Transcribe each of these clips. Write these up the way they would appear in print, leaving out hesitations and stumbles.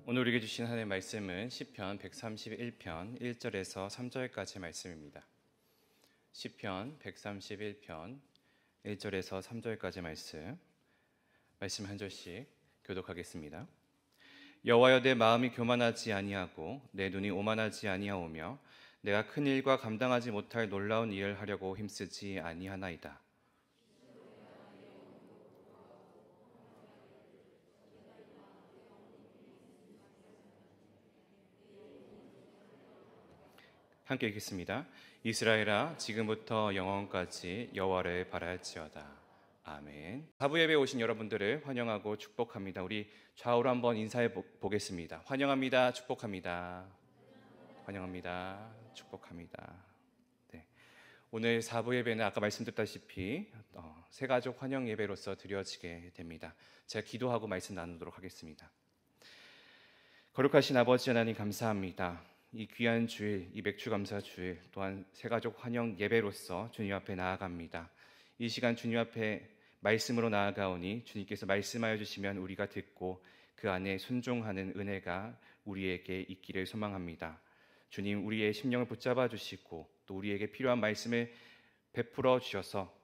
오늘 우리에게 주신 하나님의 말씀은 시편 131편 1절에서 3절까지 말씀입니다. 시편 131편 1절에서 3절까지 말씀 한 절씩 교독하겠습니다. 여호와여, 내 마음이 교만하지 아니하고 내 눈이 오만하지 아니하오며 내가 큰 일과 감당하지 못할 놀라운 일을 하려고 힘쓰지 아니하나이다. 함께 읽겠습니다. 이스라엘아, 지금부터 영원까지 여호와를 바랄지어다. 아멘. 사부 예배에 오신 여러분들을 환영하고 축복합니다. 우리 좌우로 한번 인사해 보겠습니다. 환영합니다. 축복합니다. 환영합니다. 축복합니다. 네. 오늘 사부 예배는 아까 말씀드렸다시피 새가족 환영 예배로서 드려지게 됩니다. 제가 기도하고 말씀 나누도록 하겠습니다. 거룩하신 아버지 하나님, 감사합니다. 이 귀한 주일, 이 맥주감사 주일 또한 새가족 환영 예배로서 주님 앞에 나아갑니다. 이 시간 주님 앞에 말씀으로 나아가오니 주님께서 말씀하여 주시면 우리가 듣고 그 안에 순종하는 은혜가 우리에게 있기를 소망합니다. 주님, 우리의 심령을 붙잡아 주시고 또 우리에게 필요한 말씀을 베풀어 주셔서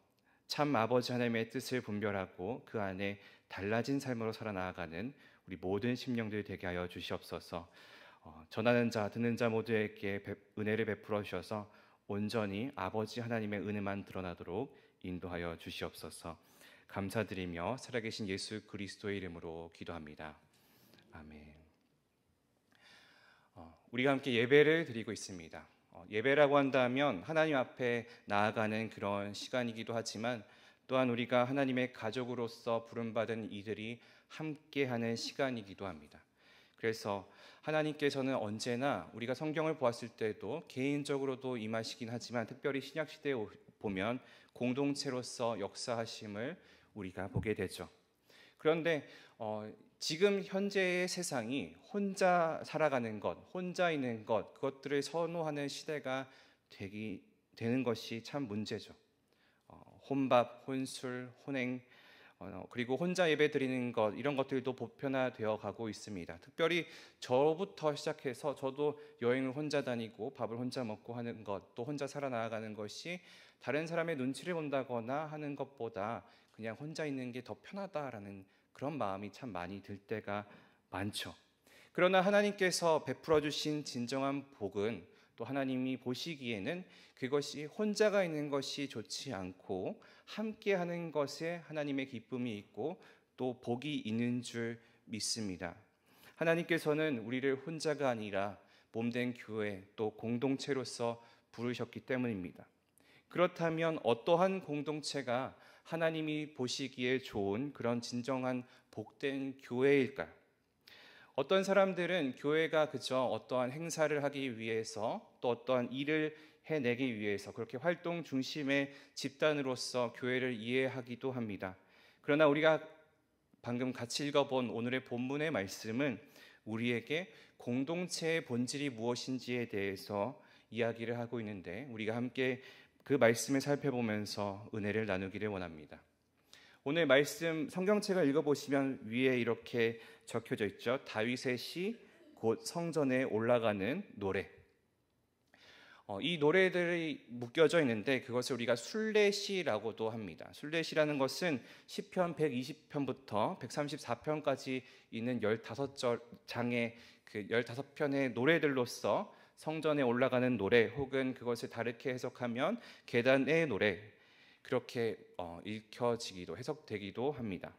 참 아버지 하나님의 뜻을 분별하고 그 안에 달라진 삶으로 살아나가는 우리 모든 심령들 되게 하여 주시옵소서. 전하는 자, 듣는 자 모두에게 은혜를 베풀어 주셔서 온전히 아버지 하나님의 은혜만 드러나도록 인도하여 주시옵소서. 감사드리며 살아계신 예수 그리스도의 이름으로 기도합니다. 아멘. 우리가 함께 예배를 드리고 있습니다. 예배라고 한다면 하나님 앞에 나아가는 그런 시간이기도 하지만 또한 우리가 하나님의 가족으로서 부름받은 이들이 함께하는 시간이기도 합니다. 그래서 하나님께서는 언제나 우리가 성경을 보았을 때도 개인적으로도 임하시긴 하지만 특별히 신약시대에 보면 공동체로서 역사하심을 우리가 보게 되죠. 그런데 지금 현재의 세상이 혼자 살아가는 것, 혼자 있는 것, 그것들을 선호하는 시대가 되는 것이 참 문제죠. 혼밥, 혼술, 혼행, 그리고 혼자 예배 드리는 것, 이런 것들도 보편화되어 가고 있습니다. 특별히 저부터 시작해서 저도 여행을 혼자 다니고 밥을 혼자 먹고 하는 것, 또 혼자 살아나가는 것이 다른 사람의 눈치를 본다거나 하는 것보다 그냥 혼자 있는 게 더 편하다라는 그런 마음이 참 많이 들 때가 많죠. 그러나 하나님께서 베풀어 주신 진정한 복은 또 하나님이 보시기에는 그것이 혼자가 있는 것이 좋지 않고 함께 하는 것에 하나님의 기쁨이 있고 또 복이 있는 줄 믿습니다. 하나님께서는 우리를 혼자가 아니라 몸된 교회 또 공동체로서 부르셨기 때문입니다. 그렇다면 어떠한 공동체가 하나님이 보시기에 좋은 그런 진정한 복된 교회일까요? 어떤 사람들은 교회가 그저 어떠한 행사를 하기 위해서 또 어떠한 일을 해내기 위해서 그렇게 활동 중심의 집단으로서 교회를 이해하기도 합니다. 그러나 우리가 방금 같이 읽어본 오늘의 본문의 말씀은 우리에게 공동체의 본질이 무엇인지에 대해서 이야기를 하고 있는데 우리가 함께 그 말씀을 살펴보면서 은혜를 나누기를 원합니다. 오늘 말씀 성경책을 읽어보시면 위에 이렇게 적혀져 있죠. 다윗의 시, 곧 성전에 올라가는 노래. 이 노래들이 묶여져 있는데 그것을 우리가 순례시라고도 합니다. 순례시라는 것은 시편 120편부터 134편까지 있는 15장의 그 15편의 노래들로서 성전에 올라가는 노래 혹은 그것을 다르게 해석하면 계단의 노래, 그렇게 읽혀지기도 해석되기도 합니다.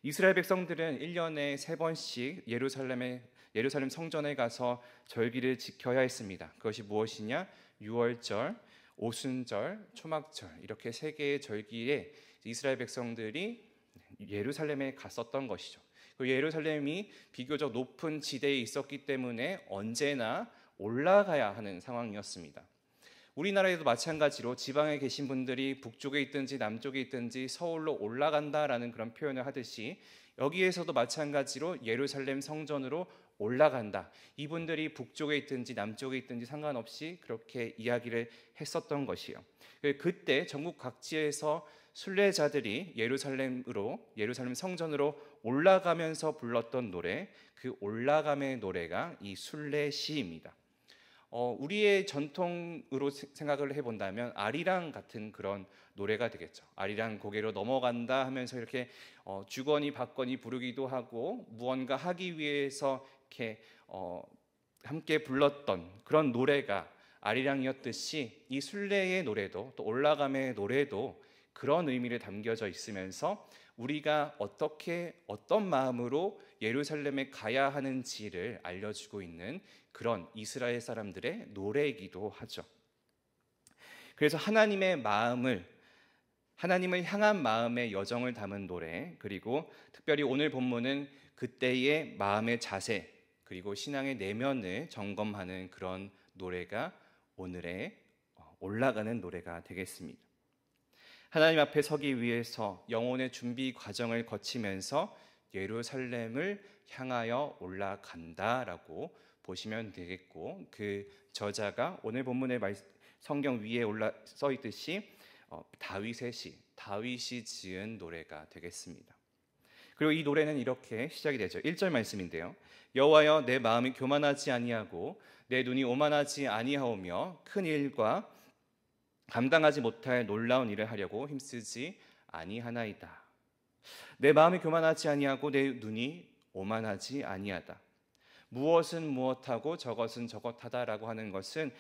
이스라엘 백성들은 1년에 3번씩 예루살렘 성전에 가서 절기를 지켜야 했습니다. 그것이 무엇이냐? 유월절, 오순절, 초막절, 이렇게 3개의 절기에 이스라엘 백성들이 예루살렘에 갔었던 것이죠. 그 예루살렘이 비교적 높은 지대에 있었기 때문에 언제나 올라가야 하는 상황이었습니다. 우리나라에도 마찬가지로 지방에 계신 분들이 북쪽에 있든지 남쪽에 있든지 서울로 올라간다라는 그런 표현을 하듯이 여기에서도 마찬가지로 예루살렘 성전으로 올라간다. 이분들이 북쪽에 있든지 남쪽에 있든지 상관없이 그렇게 이야기를 했었던 것이요. 그때 전국 각지에서 순례자들이 예루살em 성전으로 올라가면서 불렀던 노래, 그 올라감의 노래가 이 순례시입니다. 우리의 전통으로 생각을 해본다면 아리랑 같은 그런 노래가 되겠죠. 아리랑 고개로 넘어간다 하면서 이렇게 주거니 받거니 부르기도 하고 무언가 하기 위해서 이렇게 함께 불렀던 그런 노래가 아리랑이었듯이 이 순례의 노래도 또 올라감의 노래도 그런 의미를 담겨져 있으면서 우리가 어떤 마음으로 예루살렘에 가야 하는지를 알려주고 있는 그런 이스라엘 사람들의 노래이기도 하죠. 그래서 하나님의 마음을, 하나님을 향한 마음의 여정을 담은 노래, 그리고 특별히 오늘 본문은 그때의 마음의 자세, 그리고 신앙의 내면을 점검하는 그런 노래가 오늘의 올라가는 노래가 되겠습니다. 하나님 앞에 서기 위해서 영혼의 준비 과정을 거치면서 예루살렘을 향하여 올라간다라고 보시면 되겠고, 그 저자가 오늘 본문의 성경 위에 써 있듯이 다윗의 시, 다윗이 지은 노래가 되겠습니다. 그리고 이 노래는 이렇게 시작이 되죠. 1절 말씀인데요. 여호와여, 내 마음이 교만하지 아니하고 내 눈이 오만하지 아니하오며 큰 일과 감당하지 못할 놀라운 일을 하려고 힘쓰지 아니하나이다. 내 마음이 교만하지 아니하고 내 눈이 오만하지 아니하다. 무엇은 무엇하고 저것은 저것하다라고 하는 것은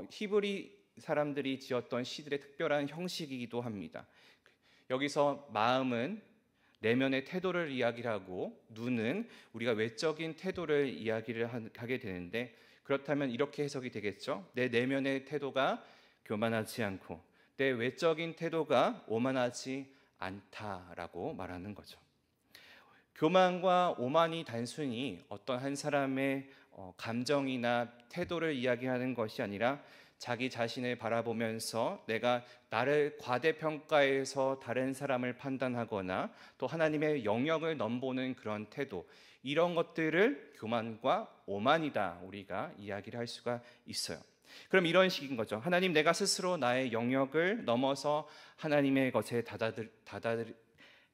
히브리 사람들이 지었던 시들의 특별한 형식이기도 합니다. 여기서 마음은 내면의 태도를 이야기를 하고 눈은 우리가 외적인 태도를 이야기를 하게 되는데, 그렇다면 이렇게 해석이 되겠죠. 내 내면의 태도가 교만하지 않고 내 외적인 태도가 오만하지 않다라고 말하는 거죠. 교만과 오만이 단순히 어떤 한 사람의 감정이나 태도를 이야기하는 것이 아니라 자기 자신을 바라보면서 내가 나를 과대평가해서 다른 사람을 판단하거나 또 하나님의 영역을 넘보는 그런 태도, 이런 것들을 교만과 오만이다 우리가 이야기를 할 수가 있어요. 그럼 이런 식인 거죠. 하나님, 내가 스스로 나의 영역을 넘어서 하나님의 것에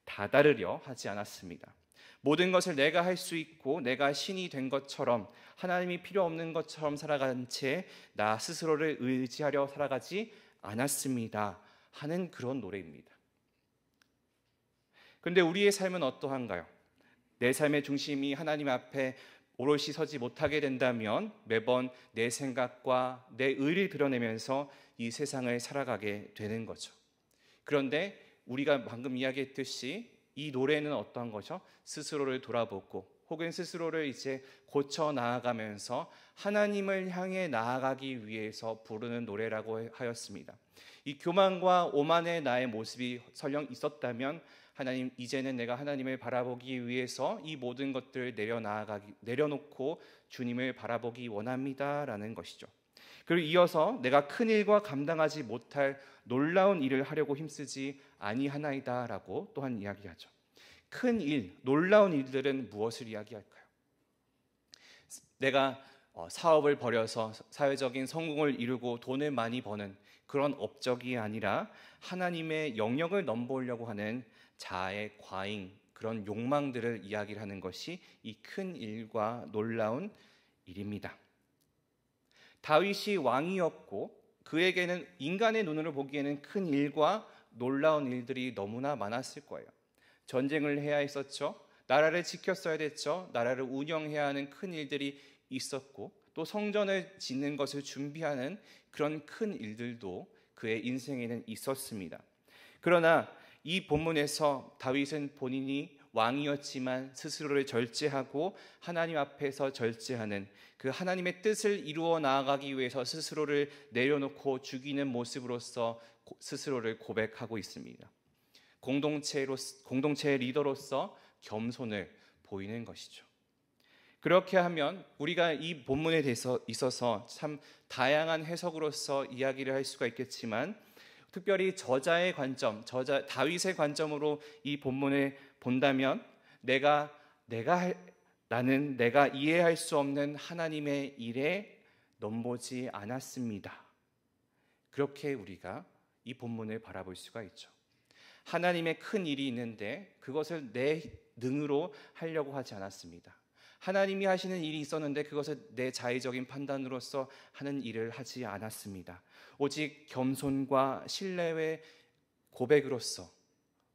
다다르려 하지 않았습니다. 모든 것을 내가 할 수 있고 내가 신이 된 것처럼, 하나님이 필요 없는 것처럼 살아간 채 나 스스로를 의지하려 살아가지 않았습니다 하는 그런 노래입니다. 그런데 우리의 삶은 어떠한가요? 내 삶의 중심이 하나님 앞에 오롯이 서지 못하게 된다면 매번 내 생각과 내 의를 드러내면서 이 세상을 살아가게 되는 거죠. 그런데 우리가 방금 이야기했듯이 이 노래는 어떠한 거죠? 스스로를 돌아보고 혹은 스스로를 이제 고쳐 나아가면서 하나님을 향해 나아가기 위해서 부르는 노래라고 하였습니다. 이 교만과 오만의 나의 모습이 설령 있었다면 하나님, 이제는 내가 하나님을 바라보기 위해서 이 모든 것들을 내려놓고 주님을 바라보기 원합니다라는 것이죠. 그리고 이어서 내가 큰 일과 감당하지 못할 놀라운 일을 하려고 힘쓰지 아니하나이다라고 또한 이야기하죠. 큰 일, 놀라운 일들은 무엇을 이야기할까요? 내가 사업을 벌여서 사회적인 성공을 이루고 돈을 많이 버는 그런 업적이 아니라 하나님의 영역을 넘보려고 하는 자아의 과잉, 그런 욕망들을 이야기를 하는 것이 이 큰 일과 놀라운 일입니다. 다윗이 왕이었고 그에게는 인간의 눈으로 보기에는 큰 일과 놀라운 일들이 너무나 많았을 거예요. 전쟁을 해야 했었죠. 나라를 지켰어야 됐죠. 나라를 운영해야 하는 큰 일들이 있었고 또 성전을 짓는 것을 준비하는 그런 큰 일들도 그의 인생에는 있었습니다. 그러나 이 본문에서 다윗은 본인이 왕이었지만 스스로를 절제하고 하나님 앞에서 절제하는 그 하나님의 뜻을 이루어 나아가기 위해서 스스로를 내려놓고 죽이는 모습으로서 스스로를 고백하고 있습니다. 공동체의 리더로서 겸손을 보이는 것이죠. 그렇게 하면 우리가 이 본문에 대해서 있어서 참 다양한 해석으로서 이야기를 할 수가 있겠지만, 특별히 저자의 관점, 다윗의 관점으로 이 본문을 본다면 나는 내가 이해할 수 없는 하나님의 일에 넘보지 않았습니다. 그렇게 우리가 이 본문을 바라볼 수가 있죠. 하나님의 큰 일이 있는데 그것을 내 능으로 하려고 하지 않았습니다. 하나님이 하시는 일이 있었는데 그것을 내 자의적인 판단으로서 하는 일을 하지 않았습니다. 오직 겸손과 신뢰의 고백으로서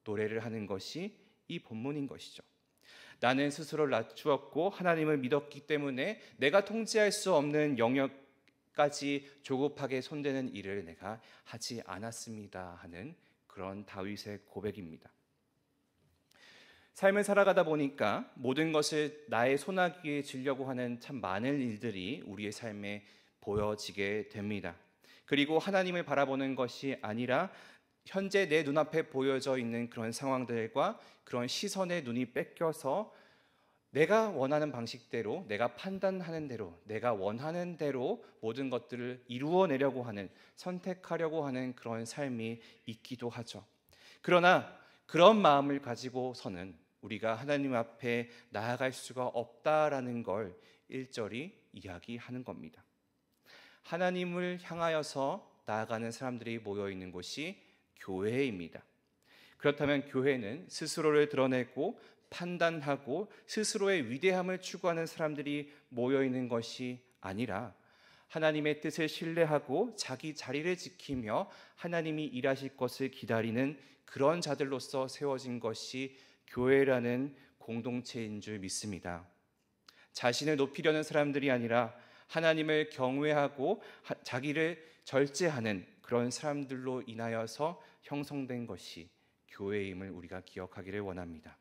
노래를 하는 것이 이 본문인 것이죠. 나는 스스로를 낮추었고 하나님을 믿었기 때문에 내가 통제할 수 없는 영역까지 조급하게 손대는 일을 내가 하지 않았습니다 하는 그런 다윗의 고백입니다. 삶을 살아가다 보니까 모든 것을 나의 손아귀에 쥐려고 하는 참 많은 일들이 우리의 삶에 보여지게 됩니다. 그리고 하나님을 바라보는 것이 아니라 현재 내 눈앞에 보여져 있는 그런 상황들과 그런 시선의 눈이 뺏겨서 내가 원하는 방식대로, 내가 판단하는 대로, 내가 원하는 대로 모든 것들을 이루어내려고 하는, 선택하려고 하는 그런 삶이 있기도 하죠. 그러나 그런 마음을 가지고서는 우리가 하나님 앞에 나아갈 수가 없다라는 걸 1절이 이야기하는 겁니다. 하나님을 향하여서 나아가는 사람들이 모여 있는 곳이 교회입니다. 그렇다면 교회는 스스로를 드러내고 판단하고 스스로의 위대함을 추구하는 사람들이 모여 있는 것이 아니라 하나님의 뜻을 신뢰하고 자기 자리를 지키며 하나님이 일하실 것을 기다리는 그런 자들로서 세워진 것이 교회라는 공동체인 줄 믿습니다. 자신을 높이려는 사람들이 아니라 하나님을 경외하고 자기를 절제하는 그런 사람들로 인하여서 형성된 것이 교회임을 우리가 기억하기를 원합니다.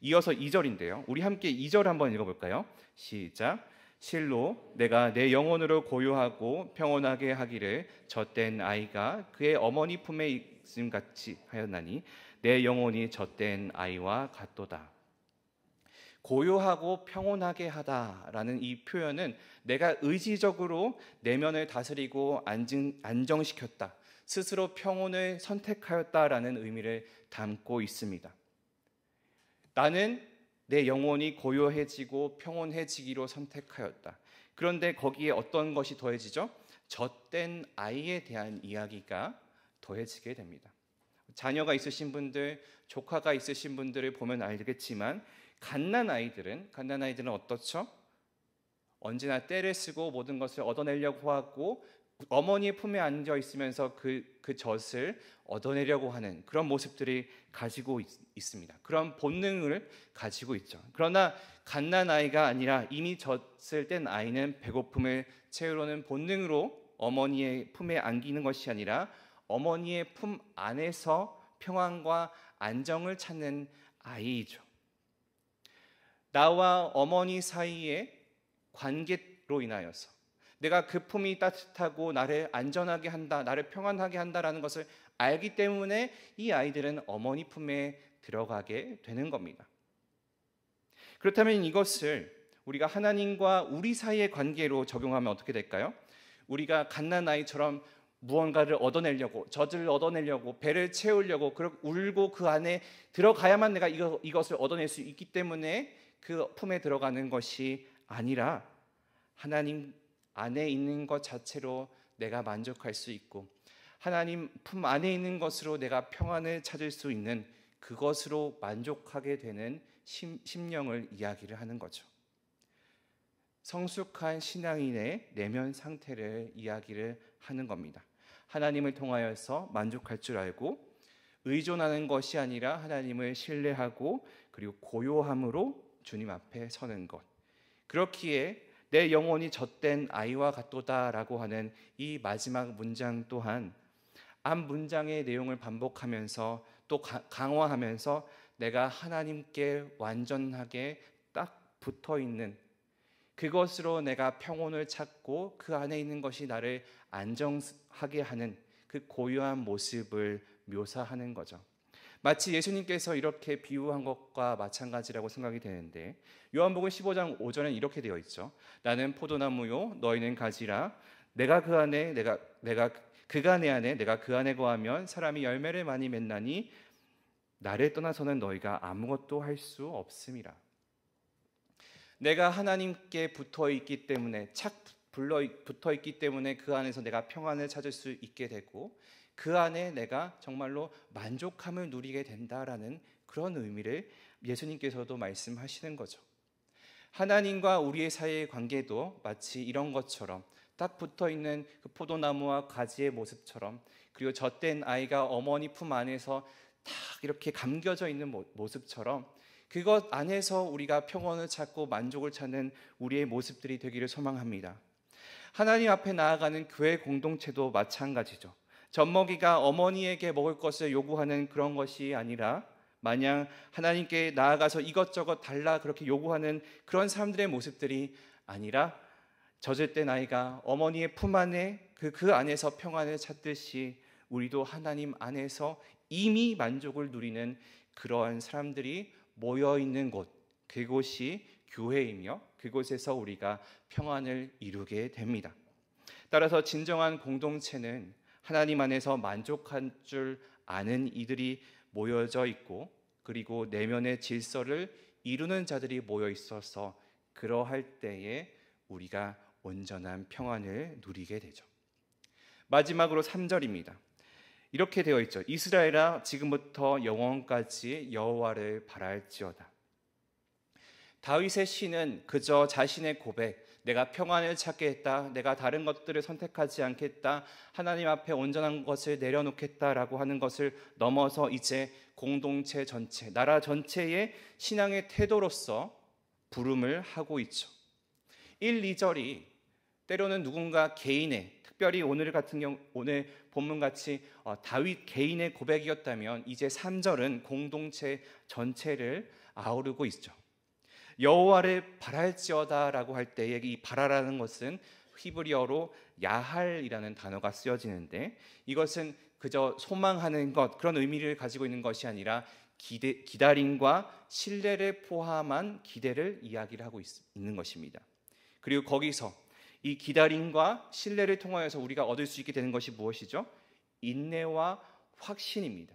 이어서 2절인데요. 우리 함께 2절 한번 읽어볼까요? 시작. 실로 내가 내 영혼으로 고요하고 평온하게 하기를 젖된 아이가 그의 어머니 품에 있음 같이 하였나니 내 영혼이 젖된 아이와 같도다. 고요하고 평온하게 하다라는 이 표현은 내가 의지적으로 내면을 다스리고 안정시켰다, 스스로 평온을 선택하였다라는 의미를 담고 있습니다. 나는 내 영혼이 고요해지고 평온해지기로 선택하였다. 그런데 거기에 어떤 것이 더해지죠? 젖된 아이에 대한 이야기가 더해지게 됩니다. 자녀가 있으신 분들, 조카가 있으신 분들을 보면 알겠지만 갓난 아이들은 어떻죠? 언제나 떼를 쓰고 모든 것을 얻어내려고 하고 어머니의 품에 앉아 있으면서 그 젖을 얻어내려고 하는 그런 모습들이 가지고 있습니다. 그런 본능을 가지고 있죠. 그러나 갓난 아이가 아니라 이미 젖을 뗀 아이는 배고픔을 채우려는 본능으로 어머니의 품에 안기는 것이 아니라 어머니의 품 안에서 평안과 안정을 찾는 아이이죠. 나와 어머니 사이의 관계로 인하여서 내가 그 품이 따뜻하고 나를 안전하게 한다, 나를 평안하게 한다라는 것을 알기 때문에 이 아이들은 어머니 품에 들어가게 되는 겁니다. 그렇다면 이것을 우리가 하나님과 우리 사이의 관계로 적용하면 어떻게 될까요? 우리가 갓난 아이처럼 무언가를 얻어내려고, 젖을 얻어내려고, 배를 채우려고 울고 그 안에 들어가야만 내가 이것을 얻어낼 수 있기 때문에 그 품에 들어가는 것이 아니라 하나님 안에 있는 것 자체로 내가 만족할 수 있고 하나님 품 안에 있는 것으로 내가 평안을 찾을 수 있는 그것으로 만족하게 되는 심령을 이야기를 하는 거죠. 성숙한 신앙인의 내면 상태를 이야기를 하는 겁니다. 하나님을 통하여서 만족할 줄 알고 의존하는 것이 아니라 하나님을 신뢰하고 그리고 고요함으로 주님 앞에 서는 것. 그렇기에 내 영혼이 젖된 아이와 같도다라고 하는 이 마지막 문장 또한 앞 문장의 내용을 반복하면서 또 강화하면서 내가 하나님께 완전하게 딱 붙어있는 그것으로 내가 평온을 찾고 그 안에 있는 것이 나를 안정하게 하는 그 고요한 모습을 묘사하는 거죠. 마치 예수님께서 이렇게 비유한 것과 마찬가지라고 생각이 되는데 요한복음 15장 5절에 이렇게 되어 있죠. 나는 포도나무요 너희는 가지라 내가 그 안에 그가 내 안에 내가 그 안에 거하면 사람이 열매를 많이 맺나니 나를 떠나서는 너희가 아무것도 할 수 없음이라. 내가 하나님께 붙어있기 때문에 붙어있기 때문에 그 안에서 내가 평안을 찾을 수 있게 되고 그 안에 내가 정말로 만족함을 누리게 된다라는 그런 의미를 예수님께서도 말씀하시는 거죠. 하나님과 우리의 사이의 관계도 마치 이런 것처럼 딱 붙어있는 그 포도나무와 가지의 모습처럼, 그리고 젖된 아이가 어머니 품 안에서 딱 이렇게 감겨져 있는 모습처럼 그것 안에서 우리가 평온을 찾고 만족을 찾는 우리의 모습들이 되기를 소망합니다. 하나님 앞에 나아가는 교회 공동체도 마찬가지죠. 젖먹이가 어머니에게 먹을 것을 요구하는 그런 것이 아니라 마냥 하나님께 나아가서 이것저것 달라 그렇게 요구하는 그런 사람들의 모습들이 아니라 젖을 땐 아이가 어머니의 품 안에 그 안에서 평안을 찾듯이 우리도 하나님 안에서 이미 만족을 누리는 그러한 사람들이 모여있는 곳, 그곳이 교회이며 그곳에서 우리가 평안을 이루게 됩니다. 따라서 진정한 공동체는 하나님 안에서 만족한 줄 아는 이들이 모여져 있고, 그리고 내면의 질서를 이루는 자들이 모여 있어서 그러할 때에 우리가 온전한 평안을 누리게 되죠. 마지막으로 3절입니다. 이렇게 되어 있죠. 이스라엘아 지금부터 영원까지 여호와를 바랄지어다. 다윗의 시는 그저 자신의 고백, 내가 평안을 찾게 했다, 내가 다른 것들을 선택하지 않겠다, 하나님 앞에 온전한 것을 내려놓겠다라고 하는 것을 넘어서 이제 공동체 전체, 나라 전체의 신앙의 태도로서 부름을 하고 있죠. 1, 2절이 때로는 누군가 개인의, 특별히 오늘 같은 경우 오늘 본문같이 다윗 개인의 고백이었다면, 이제 3절은 공동체 전체를 아우르고 있죠. 여호와를 바랄지어다라고 할 때에 이 바라라는 것은 히브리어로 야할이라는 단어가 쓰여지는데, 이것은 그저 소망하는 것, 그런 의미를 가지고 있는 것이 아니라 기다림과 신뢰를 포함한 기대를 이야기를 하고 있는 것입니다. 그리고 거기서 이 기다림과 신뢰를 통하여서 우리가 얻을 수 있게 되는 것이 무엇이죠? 인내와 확신입니다.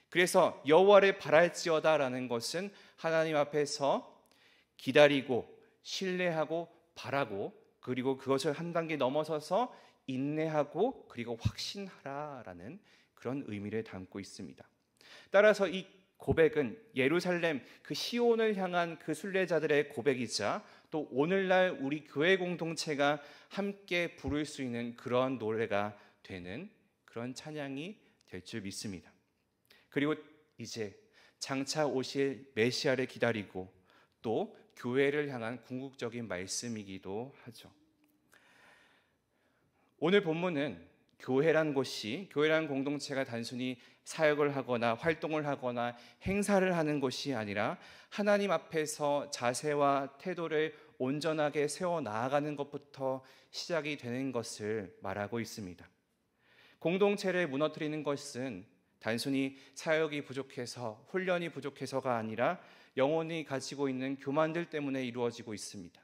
그래서 여호와를 바랄지어다라는 것은 하나님 앞에서 기다리고 신뢰하고 바라고, 그리고 그것을 한 단계 넘어서서 인내하고 그리고 확신하라라는 그런 의미를 담고 있습니다. 따라서 이 고백은 예루살렘 그 시온을 향한 그 순례자들의 고백이자, 또 오늘날 우리 교회 공동체가 함께 부를 수 있는 그런 노래가 되는 그런 찬양이 될 줄 믿습니다. 그리고 이제 장차 오실 메시아를 기다리고 또 교회를 향한 궁극적인 말씀이기도 하죠. 오늘 본문은 교회란 곳이, 교회란 공동체가 단순히 사역을 하거나 활동을 하거나 행사를 하는 곳이 아니라 하나님 앞에서 자세와 태도를 온전하게 세워 나아가는 것부터 시작이 되는 것을 말하고 있습니다. 공동체를 무너뜨리는 것은 단순히 사역이 부족해서, 훈련이 부족해서가 아니라 영혼이 가지고 있는 교만들 때문에 이루어지고 있습니다.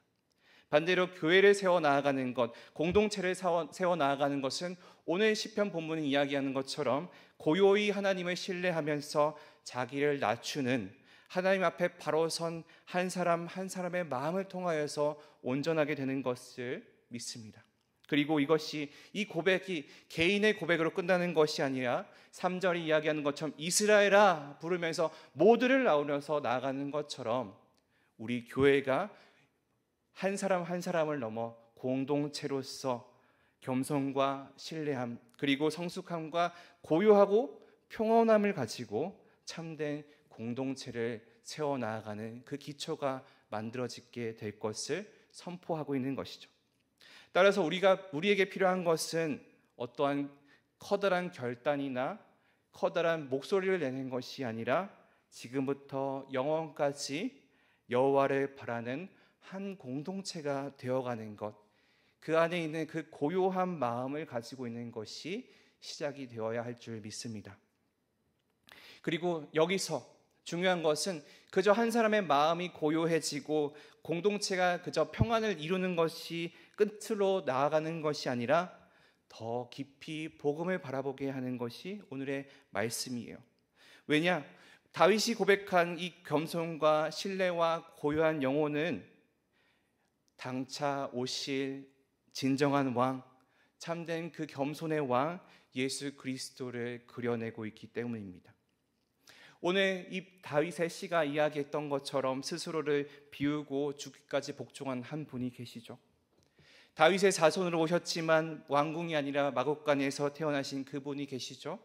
반대로 교회를 세워 나아가는 것, 공동체를 세워 나아가는 것은 오늘 시편 본문이 이야기하는 것처럼 고요히 하나님을 신뢰하면서 자기를 낮추는, 하나님 앞에 바로 선 한 사람 한 사람의 마음을 통하여서 온전하게 되는 것을 믿습니다. 그리고 이것이, 이 고백이 개인의 고백으로 끝나는 것이 아니라 3절이 이야기하는 것처럼 이스라엘아 부르면서 모두를 아우러서 나아가는 것처럼 우리 교회가 한 사람 한 사람을 넘어 공동체로서 겸손과 신뢰함, 그리고 성숙함과 고요하고 평온함을 가지고 참된 공동체를 세워나가는 그 기초가 만들어지게 될 것을 선포하고 있는 것이죠. 따라서 우리에게 필요한 것은 어떠한 커다란 결단이나 커다란 목소리를 내는 것이 아니라 지금부터 영원까지 여호와를 바라는 한 공동체가 되어가는 것, 그 안에 있는 그 고요한 마음을 가지고 있는 것이 시작이 되어야 할 줄 믿습니다. 그리고 여기서 중요한 것은 그저 한 사람의 마음이 고요해지고 공동체가 그저 평안을 이루는 것이 끝으로 나아가는 것이 아니라 더 깊이 복음을 바라보게 하는 것이 오늘의 말씀이에요. 왜냐? 다윗이 고백한 이 겸손과 신뢰와 고요한 영혼은 당차 오실 진정한 왕, 참된 그 겸손의 왕, 예수 그리스도를 그려내고 있기 때문입니다. 오늘 이 다윗의 시가 이야기했던 것처럼 스스로를 비우고 죽기까지 복종한 한 분이 계시죠. 다윗의 자손으로 오셨지만 왕궁이 아니라 마곡간에서 태어나신 그분이 계시죠.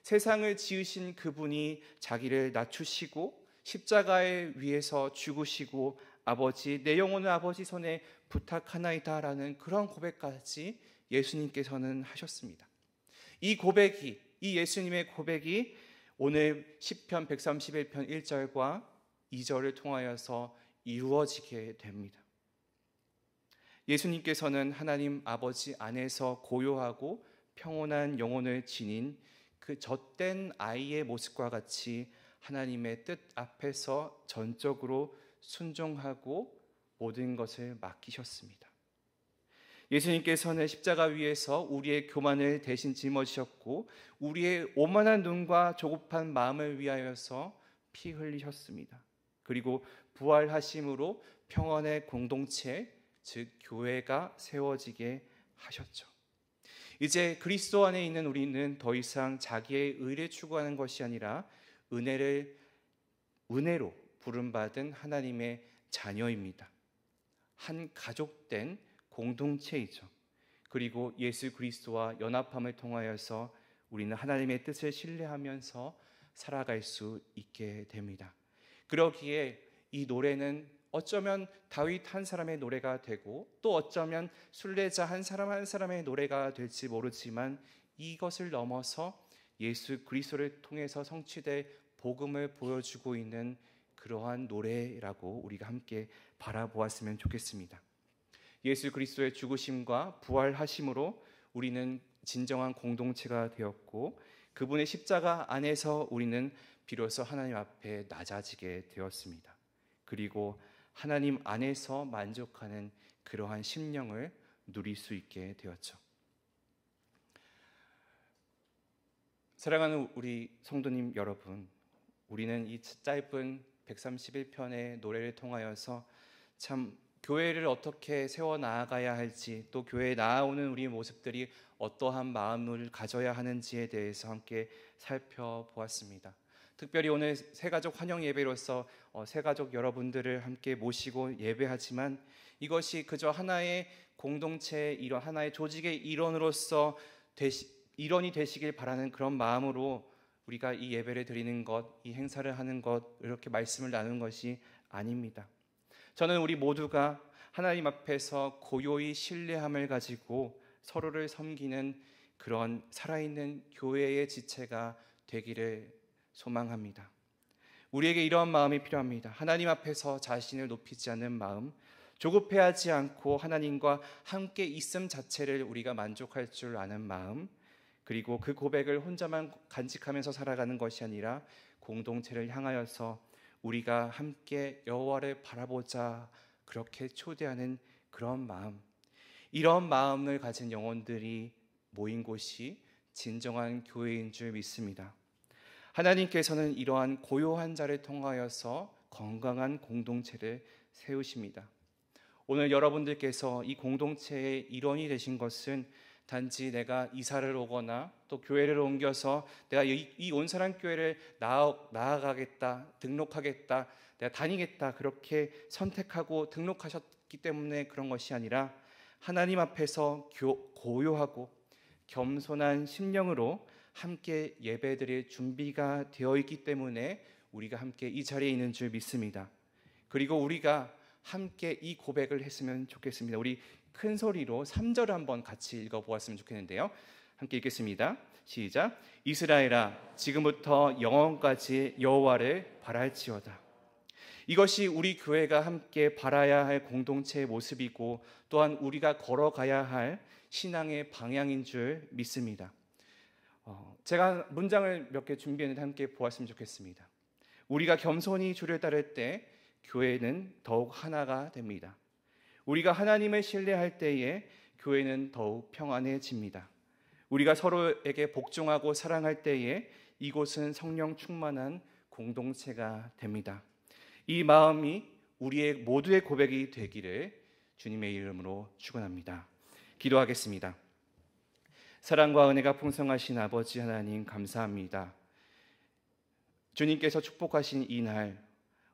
세상을 지으신 그분이 자기를 낮추시고 십자가에 위에서 죽으시고 아버지, 내 영혼을 아버지 손에 부탁하나이다 라는 그런 고백까지 예수님께서는 하셨습니다. 이 고백이, 이 예수님의 고백이 오늘 시편 131편 1절과 2절을 통하여서 이루어지게 됩니다. 예수님께서는 하나님 아버지 안에서 고요하고 평온한 영혼을 지닌 그 젖된 아이의 모습과 같이 하나님의 뜻 앞에서 전적으로 순종하고 모든 것을 맡기셨습니다. 예수님께서는 십자가 위에서 우리의 교만을 대신 짊어지셨고 우리의 오만한 눈과 조급한 마음을 위하여서 피 흘리셨습니다. 그리고 부활하심으로 평안의 공동체, 즉 교회가 세워지게 하셨죠. 이제 그리스도 안에 있는 우리는 더 이상 자기의 의를 추구하는 것이 아니라 은혜로 부름받은 하나님의 자녀입니다. 한 가족된 공동체이죠. 그리고 예수 그리스도와 연합함을 통하여서 우리는 하나님의 뜻을 신뢰하면서 살아갈 수 있게 됩니다. 그러기에 이 노래는 어쩌면 다윗 한 사람의 노래가 되고 또 어쩌면 순례자 한 사람 한 사람의 노래가 될지 모르지만 이것을 넘어서 예수 그리스도를 통해서 성취될 복음을 보여주고 있는 그러한 노래라고 우리가 함께 바라보았으면 좋겠습니다. 예수 그리스도의 죽으심과 부활하심으로 우리는 진정한 공동체가 되었고 그분의 십자가 안에서 우리는 비로소 하나님 앞에 낮아지게 되었습니다. 그리고 하나님 안에서 만족하는 그러한 심령을 누릴 수 있게 되었죠. 사랑하는 우리 성도님 여러분, 우리는 이 짧은 131편의 노래를 통하여서 참 교회를 어떻게 세워나가야 할지, 또 교회에 나아오는 우리의 모습들이 어떠한 마음을 가져야 하는지에 대해서 함께 살펴보았습니다. 특별히 오늘 새가족 환영 예배로서 새가족 여러분들을 함께 모시고 예배하지만 이것이 그저 하나의 공동체의 일원, 하나의 조직의 일원으로서 일원이 되시길 바라는 그런 마음으로 우리가 이 예배를 드리는 것, 이 행사를 하는 것, 이렇게 말씀을 나누는 것이 아닙니다. 저는 우리 모두가 하나님 앞에서 고요히 신뢰함을 가지고 서로를 섬기는 그런 살아있는 교회의 지체가 되기를 소망합니다. 우리에게 이런 마음이 필요합니다. 하나님 앞에서 자신을 높이지 않는 마음, 조급해하지 않고 하나님과 함께 있음 자체를 우리가 만족할 줄 아는 마음, 그리고 그 고백을 혼자만 간직하면서 살아가는 것이 아니라 공동체를 향하여서 우리가 함께 여호와를 바라보자 그렇게 초대하는 그런 마음, 이런 마음을 가진 영혼들이 모인 곳이 진정한 교회인 줄 믿습니다. 하나님께서는 이러한 고요한 자를 통하여서 건강한 공동체를 세우십니다. 오늘 여러분들께서 이 공동체의 일원이 되신 것은 단지 내가 이사를 오거나 또 교회를 옮겨서 내가 이 온사랑 교회를 나아가겠다, 등록하겠다, 내가 다니겠다 그렇게 선택하고 등록하셨기 때문에 그런 것이 아니라 하나님 앞에서 고요하고 겸손한 심령으로 함께 예배드릴 준비가 되어 있기 때문에 우리가 함께 이 자리에 있는 줄 믿습니다. 그리고 우리가 함께 이 고백을 했으면 좋겠습니다. 우리 큰 소리로 3절을 한번 같이 읽어보았으면 좋겠는데요. 함께 읽겠습니다. 시작. 이스라엘아, 지금부터 영원까지 여호와를 바랄지어다. 이것이 우리 교회가 함께 바라야 할 공동체의 모습이고 또한 우리가 걸어가야 할 신앙의 방향인 줄 믿습니다. 제가 문장을 몇 개 준비했는데 함께 보았으면 좋겠습니다. 우리가 겸손히 주를 따를 때 교회는 더욱 하나가 됩니다. 우리가 하나님을 신뢰할 때에 교회는 더욱 평안해집니다. 우리가 서로에게 복종하고 사랑할 때에 이곳은 성령 충만한 공동체가 됩니다. 이 마음이 우리의 모두의 고백이 되기를 주님의 이름으로 축원합니다. 기도하겠습니다. 사랑과 은혜가 풍성하신 아버지 하나님 감사합니다. 주님께서 축복하신 이 날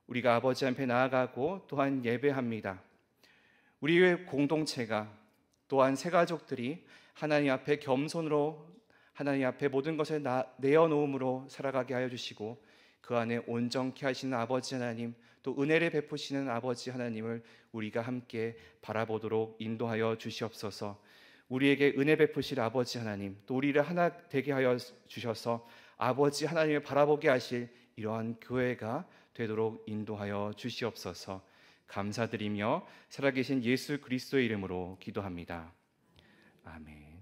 우리가 아버지 앞에 나아가고 또한 예배합니다. 우리의 공동체가 또한 새 가족들이 하나님 앞에 겸손으로 하나님 앞에 모든 것을 내어놓음으로 살아가게 하여 주시고 그 안에 온전케 하시는 아버지 하나님, 또 은혜를 베푸시는 아버지 하나님을 우리가 함께 바라보도록 인도하여 주시옵소서. 우리에게 은혜 베푸실 아버지 하나님, 또 우리를 하나 되게 하여 주셔서 아버지 하나님을 바라보게 하실 이러한 교회가 되도록 인도하여 주시옵소서. 감사드리며 살아계신 예수 그리스도의 이름으로 기도합니다. 아멘.